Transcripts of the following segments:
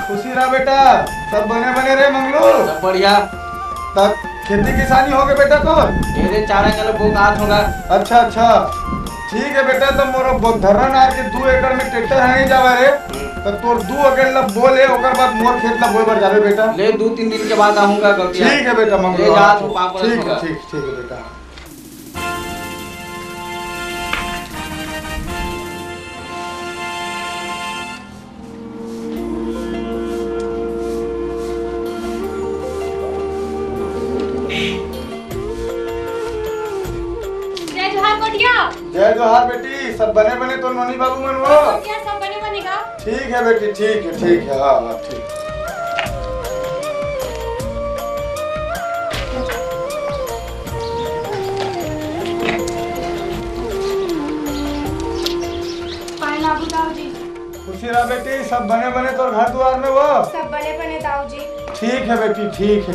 खुशी रहा बेटा, सब बने बने रहे मंगलू। सब बढ़िया। तब खेती किसानी हो गए बेटा तो मेरे चारा कल बोकात होगा। अच्छा अच्छा ठीक है बेटा। तो मोर धरन आर के 2 एकड़ में ट्रैक्टर है नहीं जावा रे, तो तोर 2 एकड़ ला बोले ओकर बाद मोर खेत ला बोए बर जावे बेटा। ले 2-3 दिन के बाद आऊंगा। ठीक है बेटा मंगलू। ले जा तू पापा। ठीक है ठीक है बेटा। जय जोहार बेटी। सब बने बने तो नोनी बाबू मन हो क्या? सब बने बनेगा। ठीक है बेटी ठीक है। हाँ ठीक। खुशी रहा बेटी। सब बने बने तो घर द्वार में वो सब बने बने ताऊ जी। ठीक है बेटी ठीक है।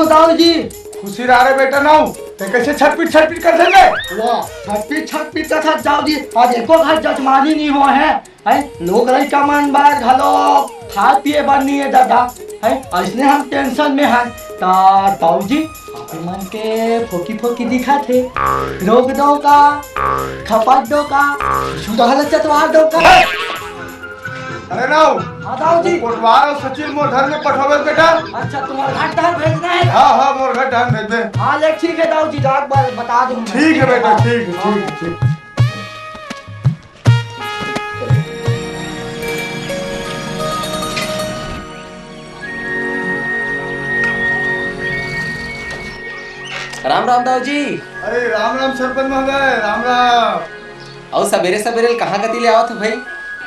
दाऊ जी खुशी रहा रे बेटा नाऊ ते कैसे छटपीट कर देंगे। वाह छटपीट का था दाऊ जी। आज एको घर जजमानी नहीं हो है लोग रही का मन बार घलो खा पिए बार नहीं है दादा है। इसने हम टेंशन में है दाऊ जी। आपके मन के फोकी दिखा थे रोक दो का खपत दो का चतवार दो का। अरे नाऊ हाँ दाऊ जी। कोटवार और सचिन मोर घर में पठोबे बेटा। अच्छा तुम्हारे घर तक भेजना है। हाँ मोर घर टाइम भेज दे। हाँ ले ठीक है दाऊ जी। डाक बार बता दूंगा। ठीक है बेटा ठीक है। राम राम दाऊ जी। अरे राम सरपंच महोदय राम। और सवेरे कहाँ गति ले आवत भाई?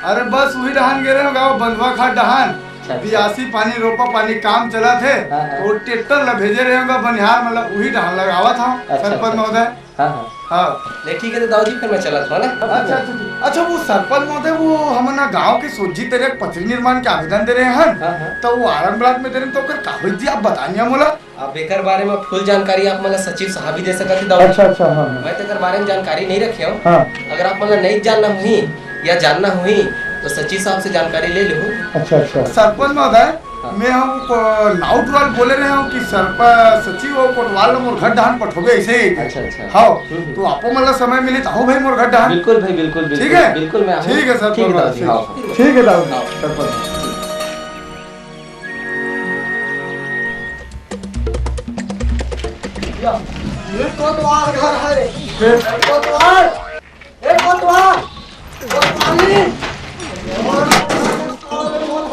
अरे बस वही डहान गिरे हो गाँव बंधवा खाट डहान अच्छा। बियासी पानी रोपा पानी काम चला थे हाँ, हाँ। तो ट्रैक्टर ला भेजे रहे होगा बनिहार मतलब वही ढाल लगावा था अच्छा, सरपंच अच्छा। महोदय। हाँ हाँ हाँ नहीं ठीक है तो दाऊ जी फिर मैं चला था ना। अच्छा अच्छा अच्छा वो सरपंच महोदय वो हमना गांव के सोजी तेरे पथरी निर्माण के आवेदन दे रहे हैं हाँ, हाँ। तो वो आरंभ ब्लॉक में दे रहे हैं, तो ओकर कागज जी आप बताइए मोला। अब एकर बारे में फुल जानकारी आप मतलब सचिव साहब ही दे सकते दाऊ जी। अच्छा हाँ मैं तो एकर बारे में जानकारी नहीं रखे हूँ। हाँ अगर आप मतलब नहीं जानना हुई या जानना हुई तो सचिव साहब से जानकारी ले लो। अच्छा अच्छा सरपंच महोदय हाँ। मैं हम नाउट वाल बोले रहे हूँ कि सचिव और कोटवाल मोर घर डहान पठोगे ऐसे ही। अच्छा, अच्छा। हाँ हम्म। तो आपको मतलब समय मिले तो आओ भाई मोर घर डहान। बिल्कुल भाई बिल्कुल बिल्कुल ठीक है बिल्कुल मैं ठीक है सर ठीक है दाऊ जी हाँ ठीक है दाऊ हाँ। सरपंच। ये कोतवाल घर है रे। कोतवाल, ए कोतवाल, कोतवाली।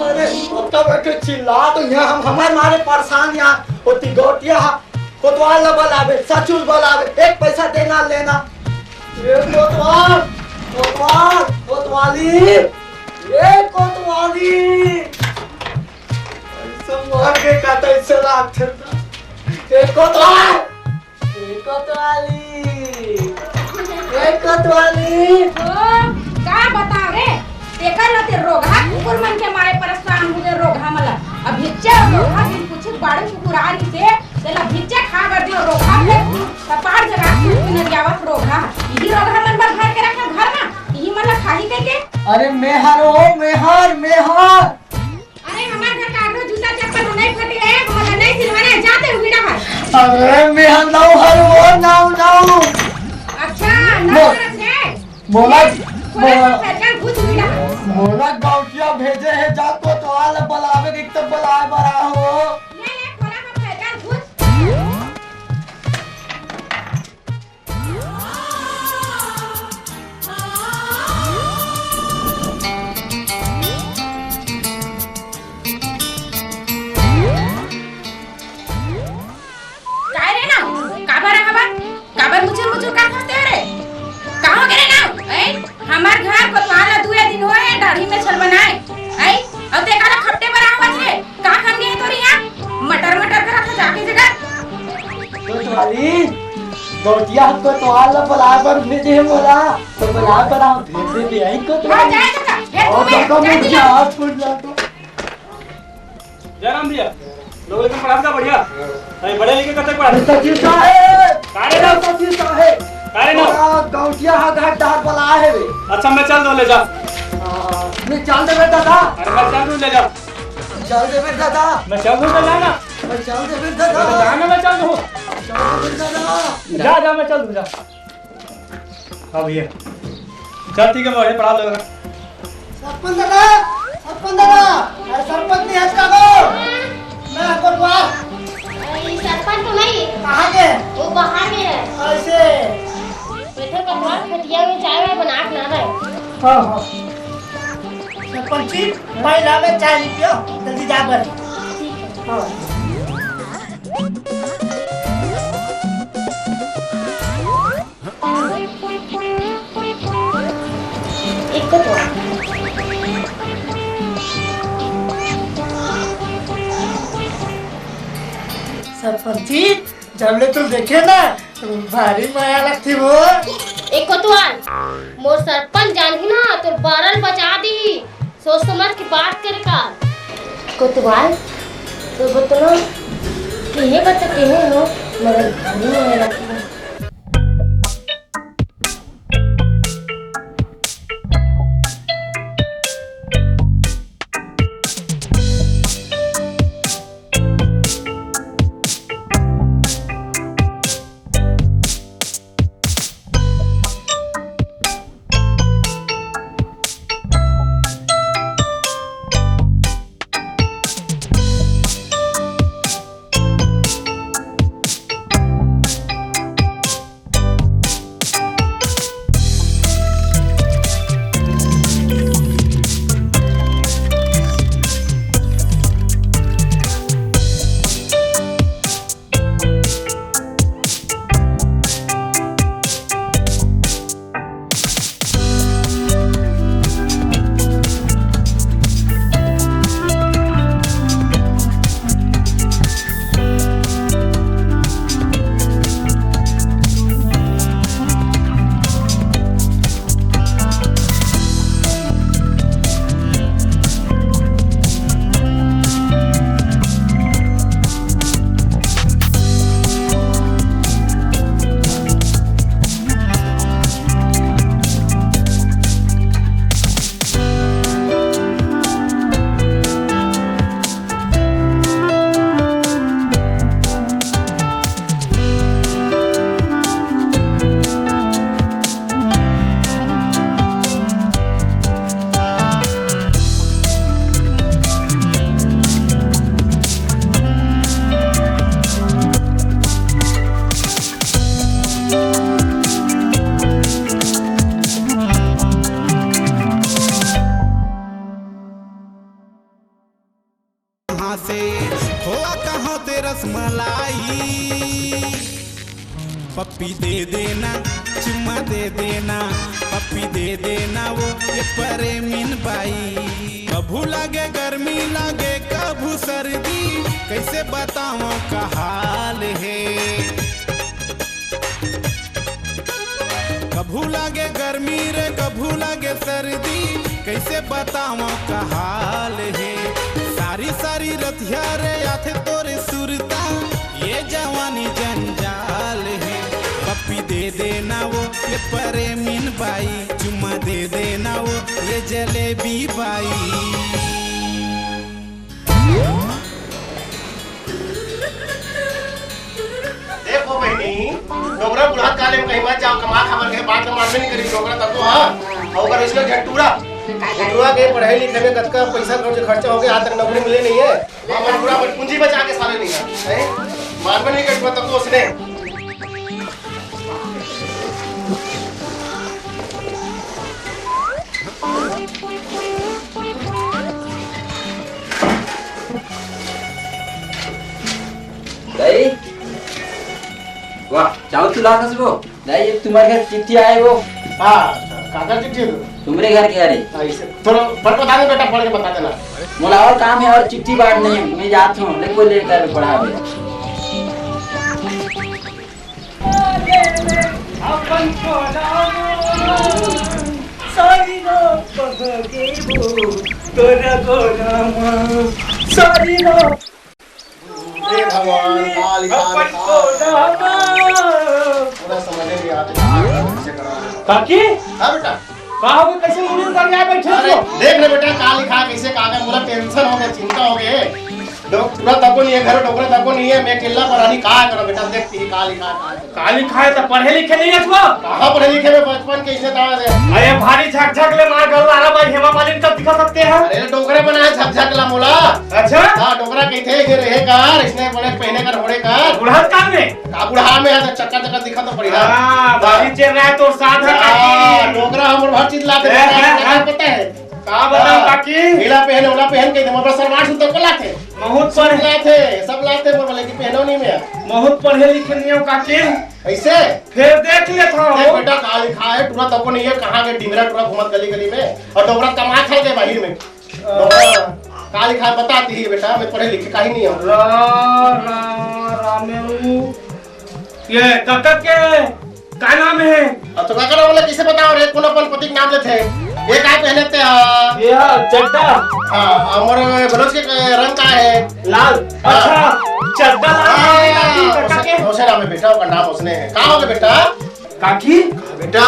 अब तक बैठे चिल्ला तो यहाँ हम हमारे मारे परेशान यहाँ होती गोटिया कोतवाल न बुलावे सचुल बुलावे एक पैसा देना लेना। ये कोतवाल, कोतवाल, कोतवाली, ये कोतवाली। ऐसे मार के काटा इससे लाख थे। ये कोतवाल, ये कोतवाली, ये कोतवाली। का बताओ रे देखा ना ते रोगा कुकुर मन के मारे परेशान हो गए रोगा मला अब भिच्चे रोगा दिन कुछ बाड़े कुकुरारी से तेला भिच्चे खा कर दियो रोगा पे कपाड़ जगह के न जावत रोगा यही रोगा मन पर भर के रखा घर में यही मतलब खाही कह के। अरे मेहर हो मेहर मेहर। अरे हमार घर का आगो जूता चप्पल नहीं फटे है मतलब नहीं सिलवाने जाते हुए ना भाई। अरे मेहर नाउ हर वो नाउ नाउ। अच्छा ना रखे मोला मोला पैसा कुछ भी ना मोला गाउटिया भेजे है जा कोतवाल बुलावे एक तो बुलाए बरा हो। ले ले खोला का पैसा कुछ काय रे ना काबर हवा काबर मुचुर का करते रे कहां गए ना ए हमार घर कोतवाल दुए दिन होए दाढ़ी में छल बनाए ए अब ते काला खट्टे पर आवाज रे का खन गए तोरी यहां मटर मटर कर रखा जाके जगह कोतवाली गाउटिया कोतवाल बुलाए पर भेजे है मोला तो बुलाए पर हम भेज दे यही हां कोतवाली। जाए जगह हे और तुम्हें तो जा मुझे दिया हाथ फूट जाता। जयराम भैया लोग लेकर पढ़ा था बढ़िया अरे बड़े लेके कब तक पढ़ा सचिव साहेब कारे ना सचिव साहेब कारे ना गाउटिया घर डार बुलाए है वे। अच्छा मैं चल दो ले जा मैं चल देवे दादा अरे मैं चल दूं ले जा चल देवे दादा मैं चल दूं ले जाना मैं चल देवे मैं तो दादा जाना मैं चल दूं चल देवे दादा। जा जा मैं चल दूं जा हाँ भैया चल ठीक है मैं पढ़ा लूंगा सरपंच दादा अरे सरपंच नहीं हंस का गो मैं कोतवाल सरपंच तो नहीं कहाँ के वो बाहर में है ऐसे बैठे कटवाल खटिया में चाय वाय बना के ना रहे। हाँ हाँ सरपंच जी महिला में चाय लिपियो जल्दी जा कर। हाँ एक को तो सरपंच जी जब ले तुम देखे ना तो भारी माया लगती वो। एक कोतवाल मोर सरपंच जान ही ना तो बारल बचा दी सोच समझ के बात करे का कोतवाल तो बतलो केहे बता केहे हो मगर भारी माया लगती है। से खोआ कहाँ ते रसमलाई। पप्पी दे देना चुम्मा दे देना पप्पी दे देना वो ये प्रेमीन बाई। कभू लागे गर्मी लागे कभू सर्दी कैसे बताऊं का हाल है। कभू लागे गर्मी रे कभू लागे सर्दी कैसे बताऊं का हाल है। सारी सारी रतिया रे आथे तोरे सुरता ये जवानी जंजाल है। पप्पी दे देना वो ये प्रेमीन बाई चुम्मा दे देना वो ये जलेबी बाई। देखो बहनी डोगरा बुढ़ा काले में कहीं मत जाओ कमा खबर के बात मार नहीं करी डोगरा तब तो हां और इसका झटूरा झटूरा के पढ़ाई लिखे में कतका पैसा खर्चा हो गया आज तक नौकरी मिले नहीं है। हमारे पूरा पूंजी बचा के साले नहीं है मानव नहीं कर तब तो उसने दाई वाह चावल चुला था वो दाई ये तुम्हारे घर चिट्ठी आए वो। हां काका चिट्ठी तुम्हारे घर के अरे थोड़ा पढ़ बता दे बेटा पढ़ के बता देना। मोला और काम है और चिट्ठी बांटने है मैं जाता हूँ लेको लेकर पढ़ा दे। अपन को सारी रात पगे वो तोरा गोरा सारी रात हे भगवान काली अपन को पूरा समझ नहीं आता कैसे करा। काकी हां बेटा कहा वो कैसे मुड़ी कर गया बैठे अरे देख ले बेटा का लिखा कैसे कागज मुझे टेंशन हो गया चिंता हो गई। डॉक्टर तको नहीं है घर डॉक्टर तको नहीं है मैं अकेला पढ़ानी कहां करो बेटा देखती का लिखा है तो पढ़े लिखे नहीं है तू कहां पढ़े लिखे में बचपन कैसे दावा दे। अरे भारी झक झक ले मार गल वाला भाई हेमा मालिनी तब दिखा सकते हैं। अरे डोकरे बनाए झक झक ला मोला। अच्छा हां डोकरा कहते के रहे कार इसने बड़े पहने कर होड़े कार बुढ़ात काम में का बुढ़ा में है चक्कर चक्कर दिखा तो बढ़िया। हां भारी चेर रहा है तो साथ है काकी डोकरा हमर हर चीज लाते पता है का बताओ काकी नीला पहने वाला पहन के मोर सलमान सुन तो लाते बहुत पढ़े लाते सब लाते मोर बोले कि पहनो नहीं में बहुत पढ़े लिखे नहीं हो काकी ऐसे फिर देख ले था देख बेटा का लिखा है टूरा तको नहीं है कहां के डिंगरा टूरा घुमत गली गली में और डोबरा कमा खा के बाहर में का लिखा है बताती है बेटा मैं पढ़े लिखे काहे नहीं हूं रामेऊ ये काका के का नाम है अब तो काका बोले किसे बताओ रे कौन अपन पति नाम लेते ये काय पहने थे ये चड्डा हां और बलोच के रंग का है लाल। अच्छा चड्डा लाल काका के उसे नाम है बेटा का नाम उसने है का हो गया बेटा काकी बेटा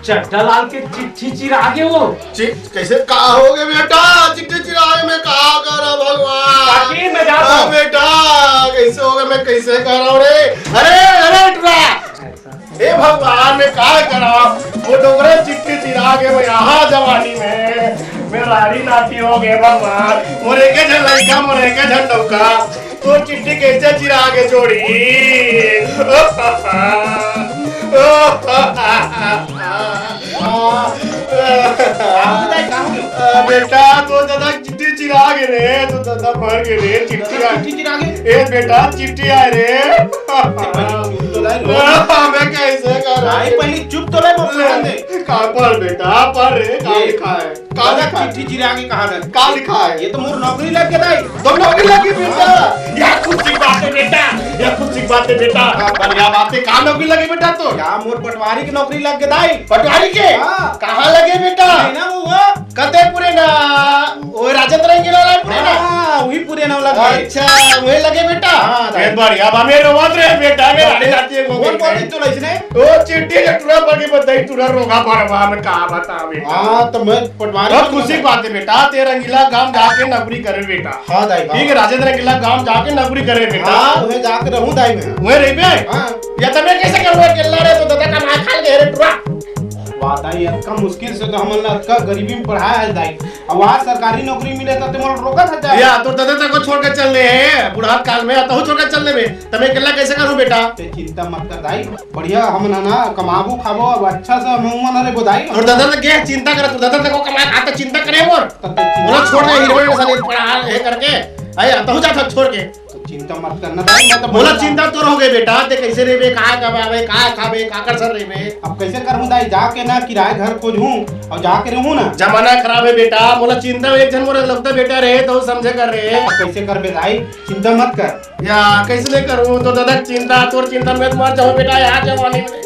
चड्डा लाल के चिट्ठी चिरागे वो कैसे का हो गया बेटा चिट्ठी चिरागे में का कर भगवान काकी मैं जाता हूं बेटा कैसे हो गया मैं कैसे कर रहा हूं रे अरे अरे टुरा हे भगवान मैं का करा वो डोगरे चिट्ठी चिरागे वो यहाँ जवानी में मेरा हरी नाती हो गए भगवान मोरे के झन लड़का मोरे के झन डोका तो चिट्ठी कैसे चिरागे जोड़ी बेटा तो दादा चिट्ठी चिराग रे तो दादा मर गए रे चिट्ठी चिराग ए बेटा चिट्ठी आए रे मैं कैसे कर भाई पहले चुप तो रहे बोल दे का पर बेटा पर रे का लिखा है का लिखा चिट्ठी चिराग कहां है का लिखा है ये तो मोर नौकरी लग गया दाई तो नौकरी लगी बेटा यार खुद सी बात है बेटा यार खुद सी बात है बेटा बढ़िया बात है का नौकरी लगी बेटा तो या मोर पटवारी की नौकरी लग गई दाई पटवारी के कहां लगे बेटा ना वो कते पूरे ना ओ राजेंद्र के लाला पूरे ना वही पूरे ना लगे अच्छा वही लगे बेटा हां बढ़िया बा मेरे रोवत रे बेटा मेरे आने जाती है कौन बोली तो इसने ओ चिट्ठी टुरा बड़ी बताई टुरा रोगा भरवा में का बता बेटा हां तो मैं पटवारी बहुत खुशी बात है बेटा तेरा रंगीला गांव जाके नौकरी करे बेटा हां दाई ठीक है राजेंद्र रंगीला गांव जाके नौकरी करे बेटा मैं जाके रहूं दाई में मैं रही बे हां या तमे कैसे करबो केला रे तो दादा कमा खा ले रे टुरा बात आई कम मुश्किल से तो हमन का गरीबी में पढ़ाया है दाई अब वहां सरकारी नौकरी मिले तो तुम रोका था या तो दादा तक को छोड़ के चलने है बुढ़ात काल में तो छोड़ के चलने में तमे केला कैसे करूं बेटा ते चिंता मत कर दाई बढ़िया हम ना कमाबू खाबो अब अच्छा से मुंह रे बुधाई और दादा ने के चिंता कर तू दादा को कमा खाता चिंता करे और बोला छोड़ दे हीरो साले पढ़ा है करके अरे आता हूँ जाता छोड़ के चिंता मत करना भाई, मैं तो बोला चिंता तो हो गए बेटा ते कैसे रेबे कहाँ कमावे कहाँ खावे काकर सर रेबे अब कैसे करूँ दाई, जाके ना किराए घर खोजूं और जाके रहूं ना। जमाना खराब है बेटा, बोला चिंता एक जन मोरा लगता बेटा रहे तो समझे कर रहे अब कैसे कर बे भाई, चिंता मत कर। या कैसे नहीं करूँ तो दादा चिंता तोर चिंता में मर जाऊँ बेटा यहाँ जवानी में।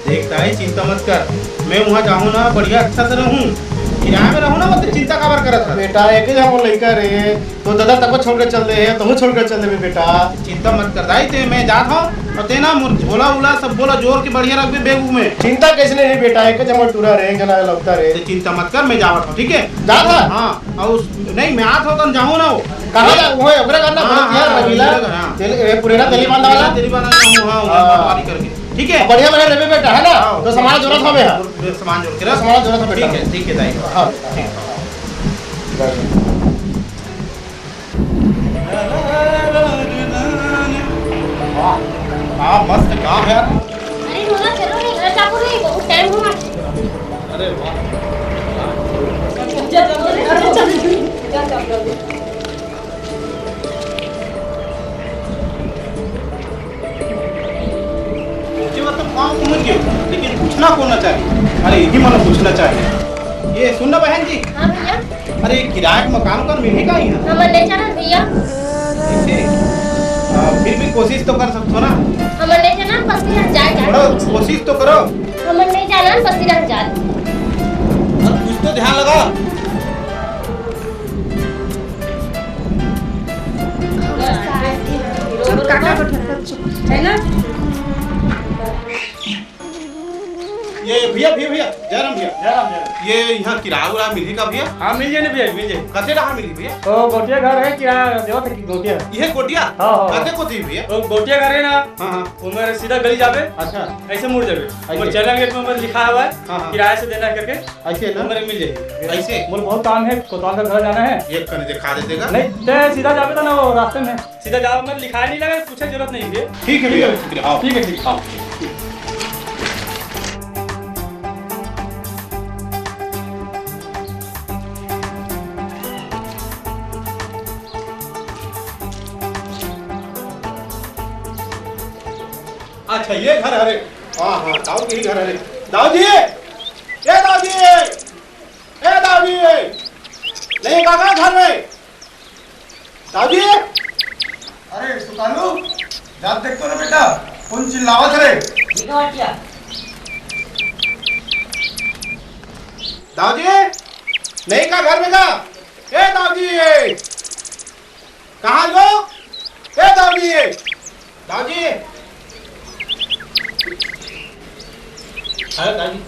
देखता है चिंता मत कर, मैं वहाँ जाऊँ ना बढ़िया अच्छा से रहूँ, किराए में रहूँ ना, मत चिंता काबर करत है बेटा एक ही जब लड़का रहे तो दादा तब छोड़ कर चल रहे तुम छोड़ कर चल रहे बेटा। चिंता मत कर दाई, ते मैं जात हूँ और ते ना झोला उला सब बोला जोर के बढ़िया रख दे बेगू में। चिंता कैसे नहीं बेटा, एक जमा टूरा रहे जना लगता रहे। ते चिंता मत कर, मैं जावत हूँ ठीक है। जा था हाँ और नहीं मैं आत होता जाऊँ ना वो कहाँ वो है ओकरे करना हाँ, बहुत यार हाँ, रविला हाँ। तेल पुरेना तेली बांधा वाला तेरी बना जाऊँ हाँ व्यापारी करके ठीक है। बढ़िया बढ़िया रेबे बेटा है ना, तो सामान जरूरत हमें है, सामान जोड़ के रख, सामान जरूरत है बेटा। ठीक है दाई। हाँ हाँ मस्त काम है यार। अरे रोना चलो नहीं घर चाकू नहीं बहुत टाइम हुआ। अरे वाह मुझे मतलब काम समझ गए, लेकिन पूछना कौन ना चाहिए, अरे यही मतलब पूछना चाहिए। ये सुनना बहन जी, हाँ भैया अरे किराए का मकान कर मिलेगा ही ना हमर नहीं जाना भैया, ऐसे फिर भी कोशिश तो कर सकते हो ना, हमर नहीं जाना बस्ती रह जाए थोड़ा कोशिश तो करो। हमर नहीं जाना बस्ती रह जाए। अब कुछ तो ध्यान लगा। है ना ये भैया भैया भैया जयराम भैया, ये यहाँ किराया उराया मिली का भैया? हाँ मिल जाए भैया मिल जाए। कते रहा मिली भैया? तो गोटिया घर है किराया देवा था गोटिया। ये कोटिया हाँ, हाँ। कते को थी भैया? तो गोटिया घर है ना, हाँ हाँ उमर सीधा गली जावे अच्छा ऐसे मुड़ जावे ऐसे। और चैनल गेट में उमर लिखा हुआ है हाँ, हाँ। किराए से देना करके ऐसे ना उमर मिल जाएगी। ऐसे बोल बहुत काम है, कोतवाल का घर जाना है। ये कने दिखा दे देगा। नहीं ते सीधा जावे था ना वो रास्ते में सीधा जाओ, उमर लिखा नहीं लगा, पूछे जरूरत नहीं है। ठीक है भैया आओ। ठीक है ठीक है। अच्छा ये घर है रे, हाँ हाँ दाऊ के ही घर है रे। दाऊ जी, ये दाऊ जी, ये दाऊ जी, नहीं काका घर में दाऊ जी। अरे सुकालू जात देखतो ना बेटा, कौन चिल्लावत रे? दाऊ जी, नहीं का घर में का? ए दाऊ जी, कहाँ गो? ए दाऊ जी, दाऊ जी, अरे दाऊ जी,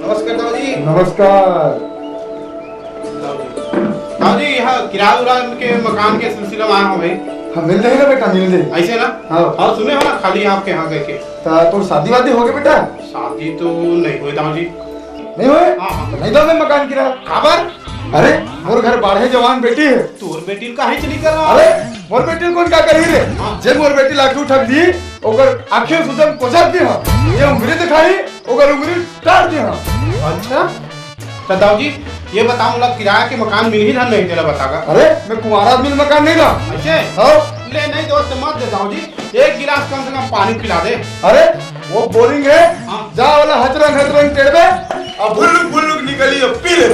नमस्कार दाऊ जी। नमस्कार। दाऊ जी यहाँ किराया उराया के मकान के सिलसिले में आया हूँ भाई। हाँ मिल जाएगा बेटा, मिल जाएगा। ऐसे ना हाँ। और सुने हो ना खाली आपके यहाँ गए के तो शादी वादी हो गई बेटा? शादी तो नहीं हुई दाऊ जी। नहीं हुए? हाँ, हाँ। तो नहीं दो मैं मकान किराया। खबर अरे मोर घर बाढ़े जवान बेटी है। तोर बेटी का ही चली कर रहा अरे मोर बेटी कौन का करी रे? जे मोर बेटी लाठी उठक दी ओकर आंखें सुजन कोसर दी हां, ये उंगली दिखाई ओकर उंगली काट दी हां। अच्छा तो दाऊ जी ये बताओ मतलब किराया के मकान मिल ही धन नहीं देला बतागा। अरे मैं कुंवारा आदमी मकान नहीं रहा। ऐसे हाँ ले नहीं दोस्त मत दे दाऊ जी, एक गिलास कम से कम पानी पिला दे। अरे वो बोरिंग है, हाँ। जा वाला हजरंग हजरंग टेढ़वे अब भुल्लुक भुल्लुक निकली अब पी ले।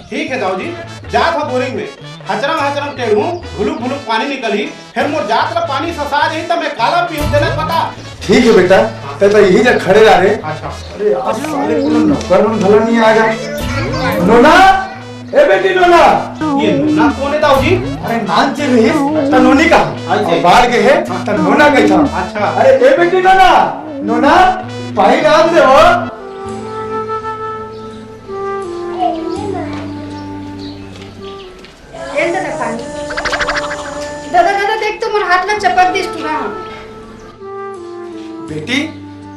ठीक है दाऊ जी, जा था बोरिंग में हचरंग हचरंग टेढ़ू भुलुक भुलुक पानी निकली, फिर मोर जात ला पानी ससा रही तो मैं काला पीऊ देना पता। ठीक है बेटा, तो यही जब खड़े रह रहे। अच्छा अरे आज साले को नौकर हम भला नहीं आ गया। नोना, ए बेटी नोना। ये ना कौन है दाऊ जी? अरे नान चल रही तो नोनी का अच्छा। बाहर गए है तो नोना गई था। अच्छा अरे ए बेटी नोना, नोना पानी डाल दे हो। दादा दादा देख तो मोर हाथ में चपक दिस तू ना। बेटी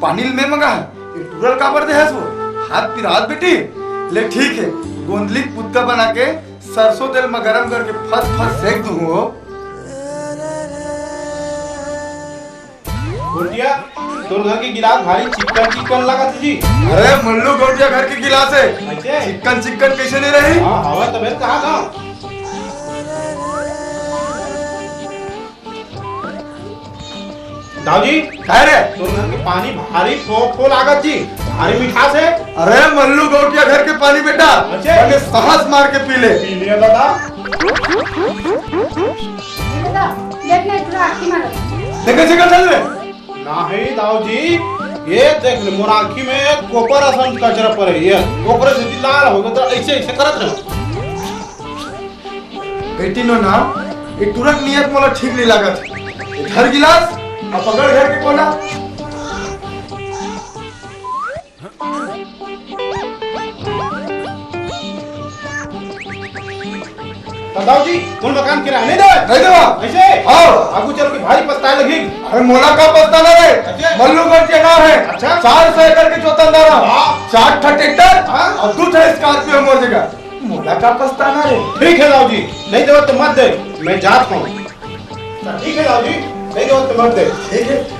पानी में मंगा ये टूरल काबर दे है वो हाथ पिरात बेटी। ले ठीक है, गोंदली पुत्ता बना के सरसों तेल में गरम करके फस फस सेक दूं हो। गोटिया तोर घर के गिलास भारी चिकन चिकन लगा जी। अरे मल्लू गौटिया घर की गिलास है, ऐसे चिकन चिकन कैसे नहीं रही? हाँ हवा तबीयत कहाँ था? दाऊजी कह रे? तोर घर के पानी भारी फो लागत जी, भारी मिठास है। अरे मल्लू गौटिया घर के पानी बेटा अच्छा। पहले साहस मार के पी ले। पी लिया दादा। देखे से चल रे। नहीं दाऊजी ये देख ले मोर आँखी में कोपर असम कचरा पड़े है, कोपर से लाल हो गया तो ऐसे ऐसे करत रहो। बेटी नो ना ये तुरंत नियत मोला ठीक नहीं लागत। घर गिलास अब पकड़ घर के कोना। दाऊजी कौन मकान किराया नहीं दे? नहीं देवा। ऐसे आओ। आगू चल के भारी पछताए लगी। अरे मोला का पछताना रे? अच्छा। मल्लू गौटिया ना है। अच्छा। 400 एकड़ के चौतनदारा, वाह। 4 ठा ट्रैक्टर हाँ। और 2 ठा स्कॉर्पियो मोर जगह। मोला का पछताना रे? ठीक है दाऊजी नहीं दे तो मत दे, मैं जात हूँ। ठीक है दाऊजी नहीं दे तो मत दे। ठीक है।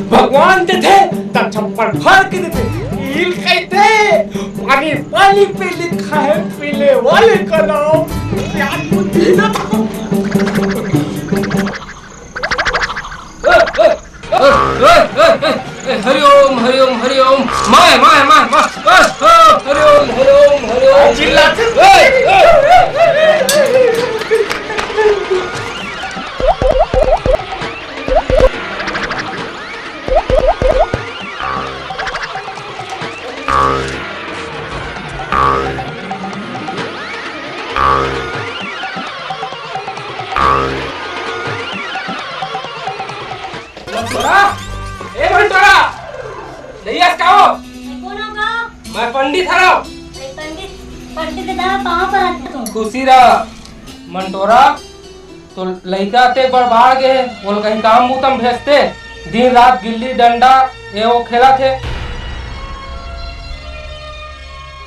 भगवान देते तब छप्पर फाड़ के देते, ईल कहते पानी पानी पे लिखा है पीने वाले का नाम। क्या बुद्धि ना। Hariom Hariom Hariom my my my my Hariom Hariom Hariom चिल्लाते ए भंटोरा नहीं आस का हो? कौन होगा? मैं पंडित हराओ। पंडित पंडित दादा कहाँ पर आते तुम? खुशी रहा मंटोरा तो लड़का ते बर्बाद गए, बोल कहीं काम मुतम भेजते, दिन रात गिल्ली डंडा ये वो खेला थे।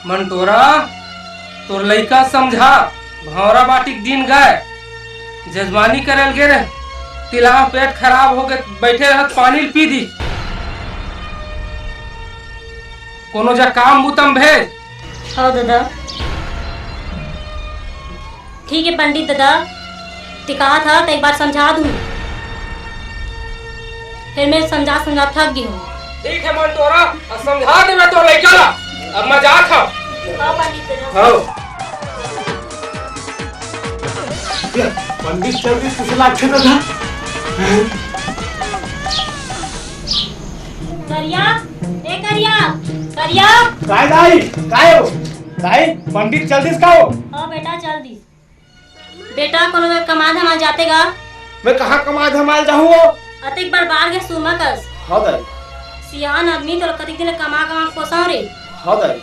मंटोरा तो लड़का समझा भौरा बाटिक दिन गए जजमानी करल गे रे, तिला पेट खराब हो गए बैठे रहत पानी पी दी, कोनो जा काम बुतम भेज। हाँ दादा ठीक है पंडित दादा, ते कहा था तो एक बार समझा दूं, फिर मैं समझा समझा थक गई हूँ। ठीक है मंटोरा अब समझा दे मैं तो लड़का ला, अब मजाक है। हाँ पंडित दादा। हाँ पंडित जल्दी कुशला अच्छे तो था। करिया ए करिया करिया। काय दाई काय हो? दाई पंडित जल्दी से का हो? हाँ बेटा जल्दी। बेटा कोनो में कमा धमा जातेगा? मैं कहाँ कमा धमाल जाऊँ? अतिक बार बार के सुरमा कस। हाँ दाई। सियान आदमी तो कति दिन कमा कमा पोसा रे। हाँ दाई।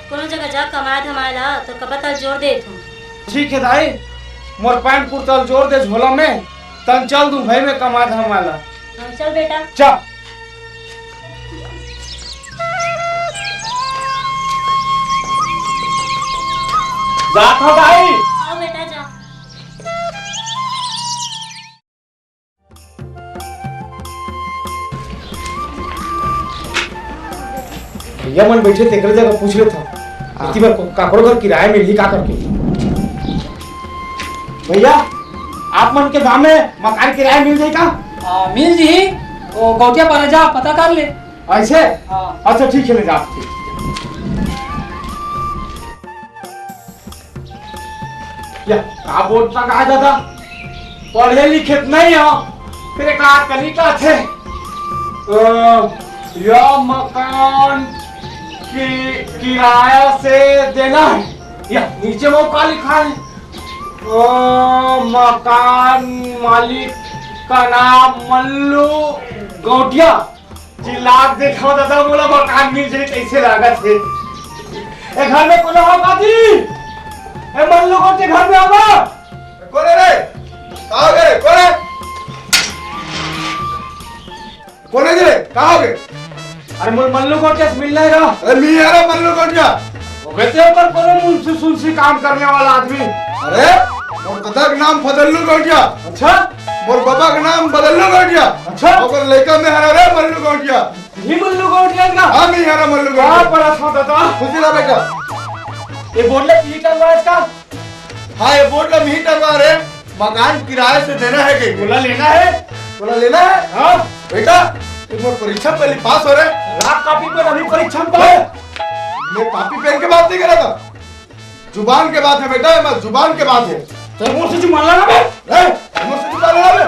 कोनो जगह जा कमा धमाला तो कपता जोड़ दे तू। ठीक है दाई, मोर पैंट कुर्ता जोड़ दे झोला में, तन चल दूं भाई मैं कमा धमाला। हाँ चल बेटा। चल। जात हो दाई। आओ बेटा जा। भैया मन बैठे तेरे जगह पूछ ले था कि मैं काकरो घर किराया मिली का करके। भैया आप मन के गांव में मकान किराया मिल जाएगा? मिल जी वो गौटिया पर जा पता कर ले। ऐसे अच्छा ठीक है ले जा। या का बोलता कहा दादा पढ़े लिखे नहीं हो फिर एक कली का थे यह मकान की किराया से देना है या नीचे वो का लिखा है मकान मालिक का नाम मल्लू गौटिया जी लाख देखो दादा बोला मकान मिल जाए कैसे लागत है ए घर में कौन हो बाजी ए मल्लू गौटिया घर में होगा कौन है रे कहाँ हो गए कौन है रे कहाँ हो गए अरे मल्लू गौटिया से मिलना है रा अरे मी है रा मल्लू गौटिया वो कहते हैं पर कौन मुंशी सुनसी काम करने वाला आदमी अरे मोर दादा का नाम फदल्लू गौटिया अच्छा मोर बाबा का नाम बदल्लू गौटिया अच्छा ओकर लड़का में हरा रे मल्लू गौटिया ही मल्लू गौटिया का हां मी हरा मल्लू गौटिया हां पर था दादा खुशी ना बेटा ये बोर्ड ले मीटर वाइज का हां ये बोर्ड ले मीटर वाइज रे मकान किराए से देना है कि बोला लेना है हां बेटा तुम परीक्षा पहले पास हो रहे रात कॉपी पे अभी परीक्षा में मैं कॉपी पेन के बात नहीं कर रहा था जुबान के बात है बेटा मैं जुबान के बात है तो मुंह से जुबान लगा बे मुंह से जुबान लगा बे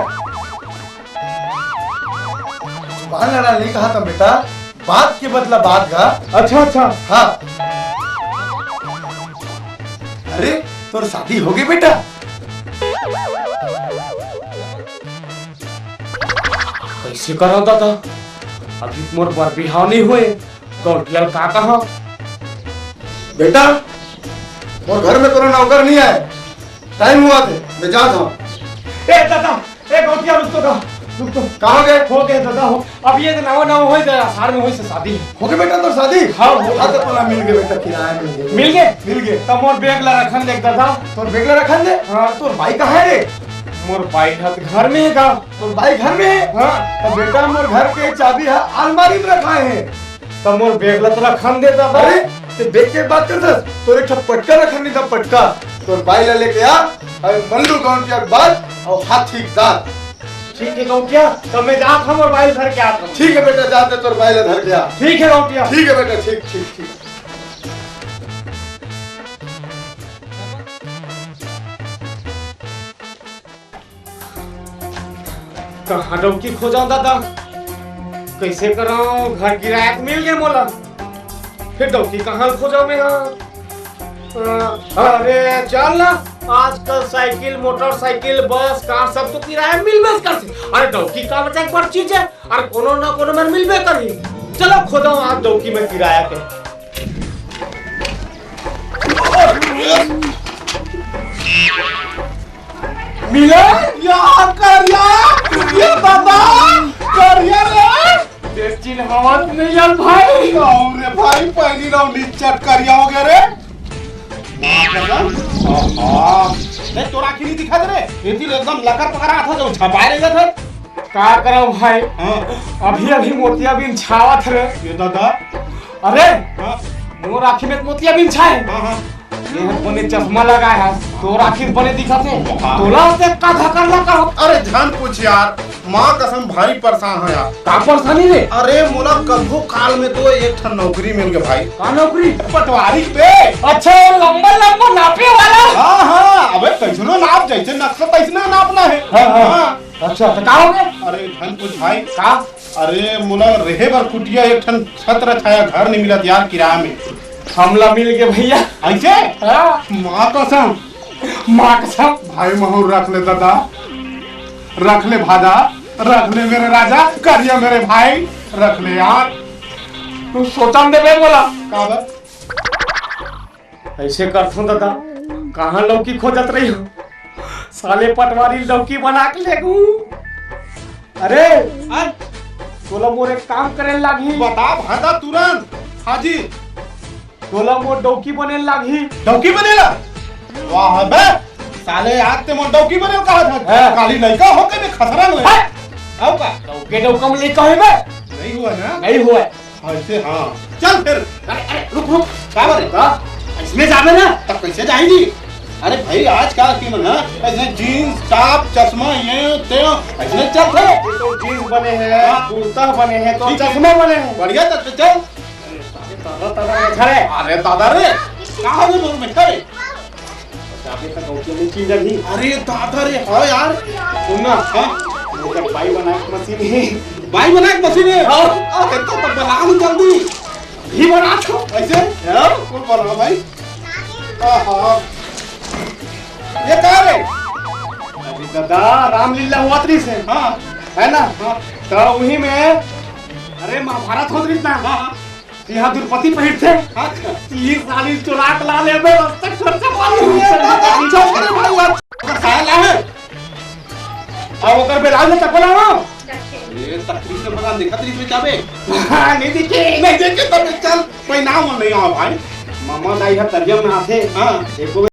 जुबान लगा नहीं कहा था बेटा बात के बदला बात का अच्छा हाँ अरे तोर शादी हो गई बेटा कैसे करा था अभी मोर पर बिहाव नहीं हुए गौटिया का कहा बेटा मोर घर में कोई नौकर नहीं है टाइम हुआ थे मैं जाता हूँ ए दादा ए गौटिया रुक तो कहाँ गए दादा हो अब ये नवा हो गया सार में होई से शादी हो गए बेटा तो शादी हाँ तो तोला मिल गए बेटा किराया मिल गए तब मोर बैग ला रखन दे दादा तोर बैग ला रखन दे हाँ तोर भाई कहाँ है रे मोर बाइक है घर में है का तोर बाइक घर में है हाँ तो बेटा मोर घर के चाबी है अलमारी में रखा है तब मोर बैग ला तो रखन दे दादा अरे ते बैग के बात करता तोर एक पटका रखन नहीं था पटका तोर बाइक ला लेके आ मल्लू गौटिया के बाद और हाथी दांत ठीक है गौटिया तो मैं जात हम और बाइल धर के आता हूं ठीक है बेटा जाते तोर बाइल धर के आ ठीक है गौटिया ठीक है बेटा ठीक कहाँ डौकी खोजा दादा कैसे कराऊं घर किराया मिल गया मोला फिर डौकी कहाँ खोजा मैं अरे चल ना आजकल साइकिल मोटरसाइकिल बस कार सब तो किराया मिलबे करती अरे डौकी का बचा एक बार चीज है और कोनो ना कोनो में मिलबे करी चलो खोदो आज डौकी में किराया के मिला यार करिया ये बाबा करिया रे देखिन हवा नहीं यार भाई अरे भाई पहली राव निचट करिया हो गया रे नहीं तोरा की नहीं दिखा दे रे ये तो एकदम लकर पकड़ा था जो छपाए रहे थे का करो भाई अभी मोतिया बिन छावत रे ये दादा अरे मोर आँखी में मोतिया बिन छाए ये बने चश्मा लगाए है तो आखिर बने दिखते तोला से का धकर लगा अरे जान पूछ यार माँ कसम भारी परेशान है यार का परेशानी रे अरे मोला कभो काल में तो एक ठन नौकरी मिल गई भाई का नौकरी पटवारी पे अच्छा लंबा नापे वाला हाँ अबे कैसनो नाप जैसे नक्शा तैसना नापना है हाँ अच्छा तो का हो गया अरे जान पूछ भाई का अरे मोला रहे बर कुटिया एक ठन छत्र छाया घर नहीं मिलत यार किराया में हमला मिल गए भैया ऐसे माँ कसम भाई महूर रख ले दादा रख ले भादा रख ले मेरे राजा करिया मेरे भाई रख ले यार तू सोचा दे बोला काबर ऐसे करथूं दादा कहाँ लौकी खोजत रही हो साले पटवारी लौकी बना के ले अरे तोला मोर एक काम करे लागी बता भादा तुरंत हाजी तोला मोर डौकी बने लागी डौकी बनेला वाह बे साले आज ते मोर डौकी बने कहा था काली लड़का होके में खतरा ले आओ का डौके डौका में लड़का है बे नहीं हुआ ना नहीं हुआ ऐसे हाँ चल फिर रुक रुक क्या बोले इसमें जावे ना तब कैसे जाएंगी? अरे भाई आज का कीमत है ऐसे जीन्स टॉप चश्मा ये ते ऐसे चलते तो जीन्स बने हैं कुर्ता बने हैं तो चश्मा बने हैं बढ़िया तो चल अरे दादा रे कहाँ हो तुम बैठा रे अरे दादा रे हाँ यार सुनना हाँ भाई बनाए मशीन है भाई बनाए मशीन है हाँ तो बना लो जल्दी ही बना छो ऐसे कौन बना भाई हाँ ये क्या रे अभी दादा रामलीला हुआ थी से हाँ है ना तो वही में अरे महाभारत होत रही ना यहाँ द्रौपदी पहिर थे 30-40 चुराक ला ले में तक खर्चा मालूम है अब ओकर बेलाल में तक बोला ये तकलीफ से बना देखा तरीफ में क्या बे नहीं देखे तब चल कोई नाम नहीं आ भाई मामा दाई है तरियम में आथे हाँ एको